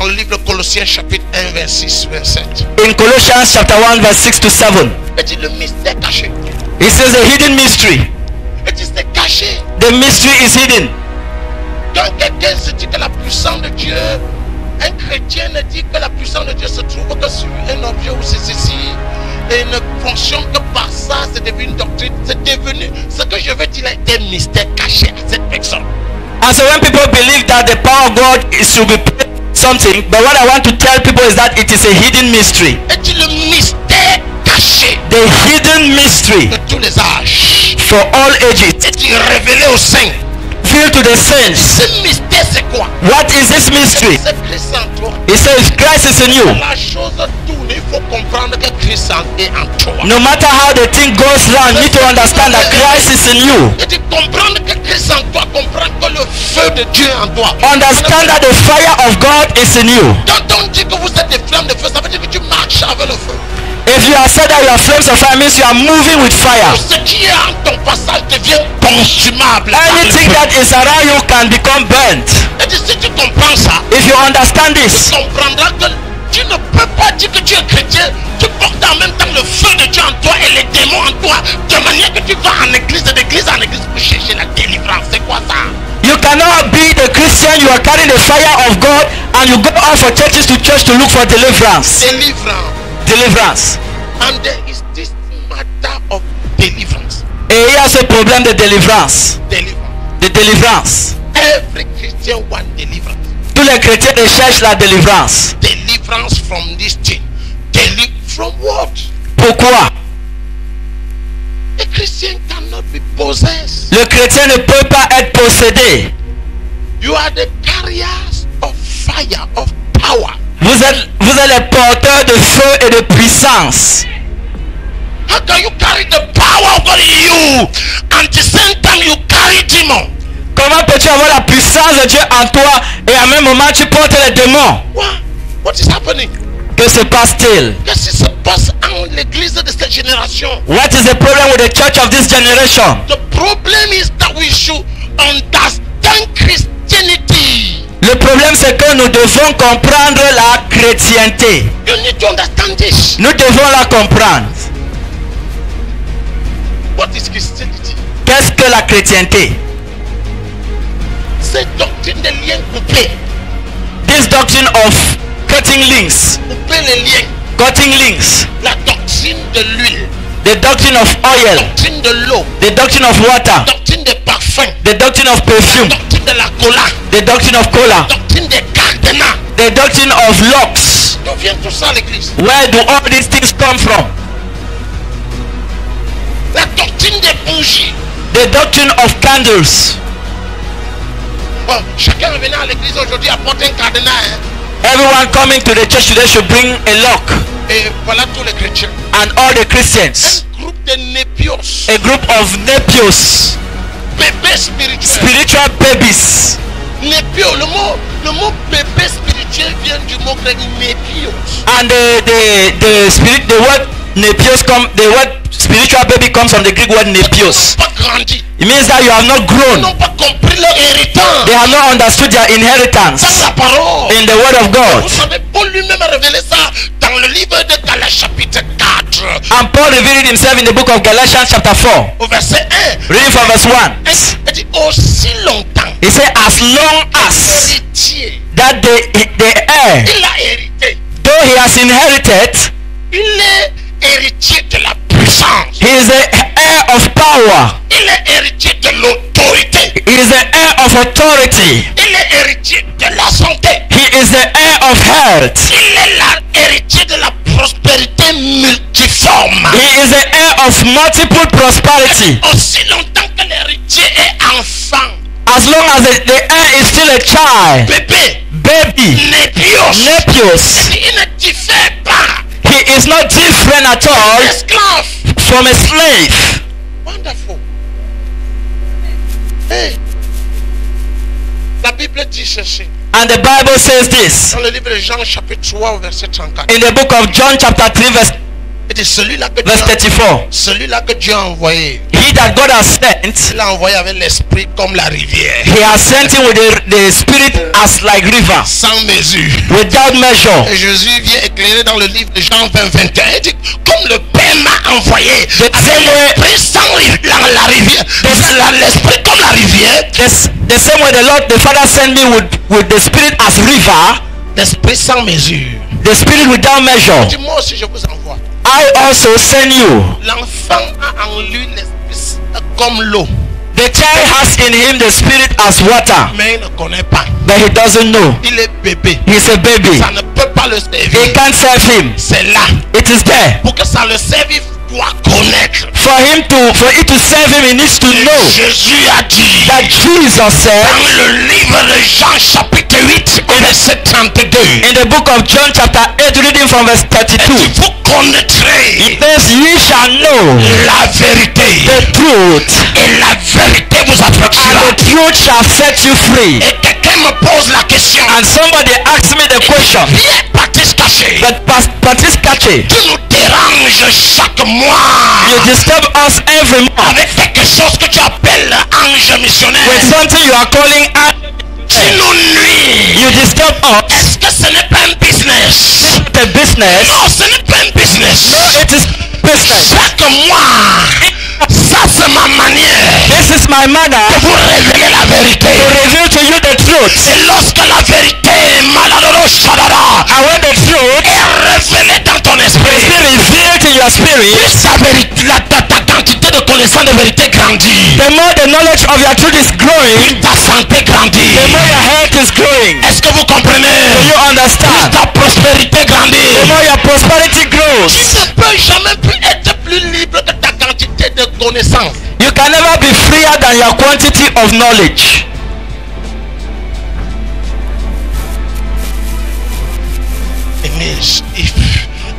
le livre de Colossiens chapitre 1 verset 6 27. In Colossians chapter 1 verse 6 to 7. Il dit le mystère caché. It says a hidden mystery. Il dit c'est caché. The mystery is hidden. Quand quelqu'un se dit que la puissance de Dieu, un chrétien ne dit que la puissance de Dieu se trouve que sur un objet ou c'est ceci et ne fonctionne que par ça, c'est devenu une doctrine, c'est devenu ce que je veux dire là, un mystère caché à cette personne. And so when people believe that the power of God is to be something, but what I want to tell people is that it is a hidden mystery. Et dit le mystère caché The hidden mystery de tous les âges. for all ages. Et dit révélé aux saints. Feel to the saints. Ce mystère c'est quoi? What is this mystery? C'est Christ en toi. It says Christ is in you. La chose tourne, il faut comprendre que Christ est en toi. No matter how the thing goes round, you need to understand that Christ is in you. Et tu comprendre que Christ en toi, comprendre que le feu de Dieu en toi. Understand that the fire of God is in you. Quand on dit que vous êtes des flammes de feu, ça veut dire que tu marches avec le feu. If you are said that you are flames of fire, means you are moving with fire. Tout ce qui est en ton passage devient consumable. Anything that is around you can become burnt. Et si tu comprends ça, If you understand tu this, comprendras que tu ne peux pas dire que tu es chrétien, tu portes en même temps le feu de Dieu en toi et les démons en toi, de manière que tu vas en église, d'église en église pour chercher la délivrance. C'est quoi ça? you cannot be the Christian. You are carrying the fire of God, and you go out for churches to church to look for deliverance. Délivrance. Deliverance. And there is this matter of deliverance. Et il y a ce problème de délivrance. Deliverance. De délivrance. Every Christian wants deliverance. Tous les chrétiens cherchent la délivrance. Deliverance from this thing. From what? Pourquoi? A Christian cannot be possessed. Le chrétien ne peut pas être possédé. You are the carriers of fire, of power. Vous êtes les porteurs de feu et de puissance. How can you carry the power of God in you and at the same time you carry demon? Comment peux-tu avoir la puissance de Dieu en toi et en même moment tu portes les démons? What is happening? Que se passe-t-il? Qu'est-ce qui se passe en l'église de cette génération? What is the problem with the church of this generation? The problem is that we should understand Christianity. Le problème c'est que nous devons comprendre la chrétienté. You need to understand this. Nous devons la comprendre. What is Christianity? Qu'est-ce que la chrétienté? Cette doctrine des liens coupés. This doctrine of cutting links. Couper les liens. Cutting links. La doctrine de l'huile. The doctrine of La oil. doctrine de l'eau. The doctrine of water. La doctrine des parfums. The doctrine of La perfume. doctrine de la cola. The doctrine of La cola. doctrine des cadenas. The doctrine of locks. D'où vient tout ça à l'église? Where do all these things come from? La doctrine des bougies. The doctrine of candles. Bon, chacun venant à l'église aujourd'hui apporte un cadenas. Hein? Everyone coming to the church today should bring a lock. Et voilà tous les chrétiens. And all the Christians. Un groupe de népios. A group of nepios. Bébés spirituels. Spiritual babies. Népio, le mot bébé spirituel vient du mot grec népios. And the word nepios the word spiritual baby comes from the Greek word nepios. Ils n'ont pas grandi. It means that you have not Ils grown. n'ont pas compris leur héritage. They have not understood their inheritance Dans la parole. in the word of God. Vous savez, Paul lui-même a révélé ça dans le livre de Galates chapitre 4. And Paul revealed it himself in the book of Galatians chapter 4. Au verset 1. Reading from verse 1. Il dit aussi longtemps. He said, as long as Héritier. that the heir, Il a hérité. though he has inherited, Il est héritier de la puissance. he is the heir of power. Il est héritier de l'autorité. He is the heir of authority. Il est héritier de la santé. He is the heir of health. Il est l'héritier de la prospérité multiforme. He is the heir of multiple prosperity. Aussi longtemps que l'héritier est enfant. As long as the heir is still a child, Bébé. baby, nepios, Il ne diffère pas. he is not different at all Esclave. from a slave. Wonderful. Hey. La Bible dit ceci. And the Bible says this Dans le livre de Jean chapitre 3 verset 34. in the book of John chapter 3 verse Et c'est celui-là que Verse 34. celui-là que Dieu a envoyé. He that God has sent, Il l'a envoyé avec l'esprit comme la rivière. he has sent him with the spirit as like river, Sans mesure. without measure. Et Jésus vient éclairer dans le livre de Jean 20, 21. Il dit, comme le Père m'a envoyé avec l'esprit sans la rivière. L'esprit comme la rivière. The same way the Father sent me with the spirit as river, L'esprit sans mesure. the spirit without measure. Il dit, moi aussi je vous envoie. I also send you. L'enfant a en lui l'esprit comme l'eau. The child has in him the spirit as water, Mais il ne connaît pas. but he doesn't know. Il est bébé. He's a baby. Ça ne peut pas le He servir. can't serve him. C'est là. It is there. Pour que ça le serve, il doit connaître. For it to serve him, he needs to know Jésus a dit that Jesus said dans le livre de Jean chapitre 8 verset 32. in the book of John chapter 8, reading from verse 32. Vous connaîtrez It says, ye shall know la vérité the truth, et la vérité vous affranchira. and the truth shall set you free. Et quelqu'un me pose la question. And somebody asked me the question, Viens, Baptiste Caché. but Patrice Kache, Tu nous déranges chaque mois you disturb us every month avec quelque chose que tu appelles ange missionnaire. with something you are calling out. Tu nous nuis. You disturb us. Est-ce que ce n'est pas un business? The business. Non, ce n'est pas un business. It is business. Chaque mois, ça c'est ma manière This is my manner de vous révéler la vérité. to reveal to you the truth. Et lorsque la vérité, maladoro shadara, And when the truth est révélée dans ton is esprit, revealed in your spirit, plus ta vérité, ta quantité de connaissance de vérité grandit. the more the knowledge of your truth is growing, Ta santé grandit. the more your health is growing. Est-ce que vous comprenez? Do you understand? Ta prospérité grandit. The more your prosperity Tu grows. ne peux jamais plus être plus libre que ta quantité de connaissances. You can never be freer than your quantity of knowledge. It means if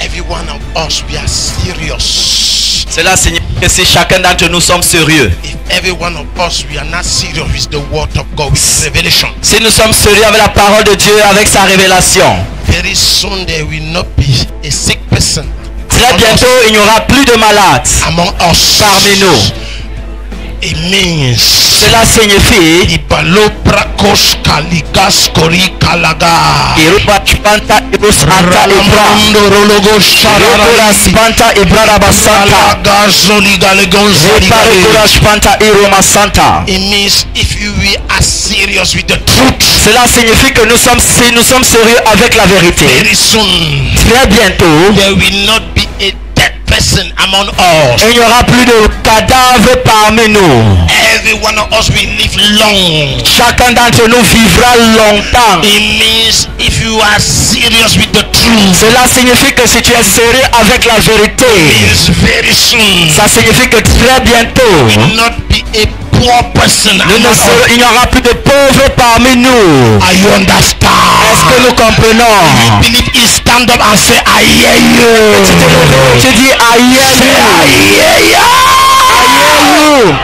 every one of us we are serious. Cela signifie que si chacun d'entre nous sommes sérieux, If every one of us we are not serious with the word of God, with revelation, si nous sommes sérieux avec la parole de Dieu, avec sa révélation, very soon there will not be a sick person très bientôt il n'y aura plus de malades among us. parmi nous. It means Cela signifie Ibalo prakos kaligas kori kalaga. Iruba Spanta Irus Anta Ibra Ramando rologo sharara. Irura Spanta Ibra Basanta Kalaga zoli galegon zoli Iparikura gale. Spanta Iruma Santa. It means if we are serious with the truth, Cela signifie que si nous sommes sérieux avec la vérité, very soon très bientôt there will not be a dead person among us. il n'y aura plus de cadavres parmi nous. Every one of us will live long. Chacun d'entre nous vivra longtemps. It means if you are serious with the truth, Cela signifie que si tu es sérieux avec la vérité, means very soon ça signifie que très bientôt will not be a poor person among us. il n'y aura plus de pauvres parmi nous. Are you Est-ce understand? que nous comprenons? Believe it, stand up and say I hear you. Tu dis aïe, Say I hear you. aïe.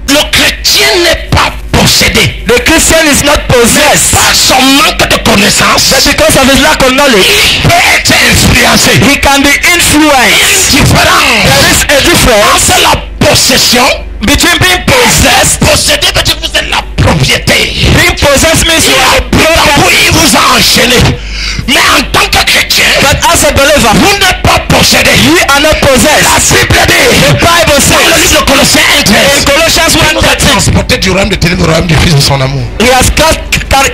Le chrétien n'est pas possédé The Christian is not possessed, par son manque de connaissance. but because of his lack of knowledge, Il peut être influencé. he can be influenced. Différent There is a difference entre la possession. between being possessed. Possédé veut dire que vous êtes la propriété. Being possessed means you are a property, Oui, il vous a enchaîné. Mais en tant que chrétien, but as a believer, vous n'êtes pas possédé. we are not La possessed. Bible The dit Bible dans le says livre de Colossiens 1, in Colossians il nous a 1:13, transporté du royaume de ténèbres au royaume du Fils de son amour. he has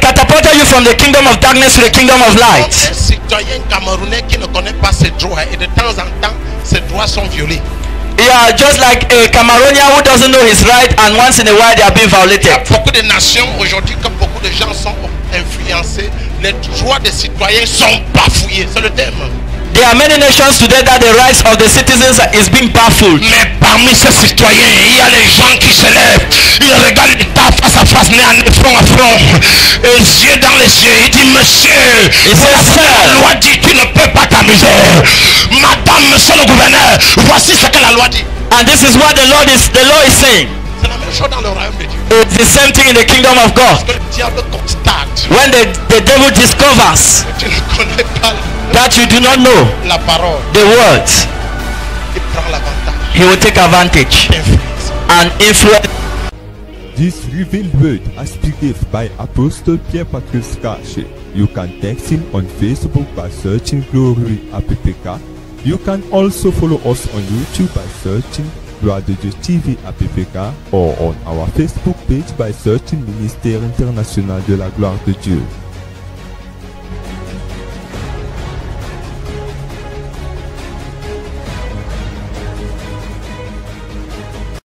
catapulted you from the kingdom of darkness to the kingdom of light. Un citoyen camerounais qui ne connaît pas ses droits et de temps en temps ses droits sont violés. Yeah, just like a Cameroonian who doesn't know his right and once in a while they are being Il y a violated. beaucoup de nations aujourd'hui que beaucoup de gens sont influencés. Les droits des citoyens sont bafouillés. C'est le thème. There are many nations today that the rights of the citizens is being baffled. Mais parmi ces citoyens, il y a les gens qui se lèvent. Ils regardent l'État face à face, nez à nez, front à front. Et yeux dans les yeux. Il dit, monsieur, voilà ce que la loi dit, tu ne peux pas t'amuser. Madame, monsieur le gouverneur, voici ce que la loi dit. And this is what the law is saying. C'est la même chose dans le royaume de Dieu. It's the same thing in the kingdom of God. Que le diable constate When the devil discovers que tu ne connais pas that you do not know, la parole, the words, il prend l'avantage. he will take advantage Influence. and influence. This revealed word has been given by Apostle Pierre Patrice Kache. You can text him on Facebook by searching Glory APPK. You can also follow us on YouTube by searching Gloire de Dieu TV APPK or on our Facebook page by searching Ministère International de la Gloire de Dieu.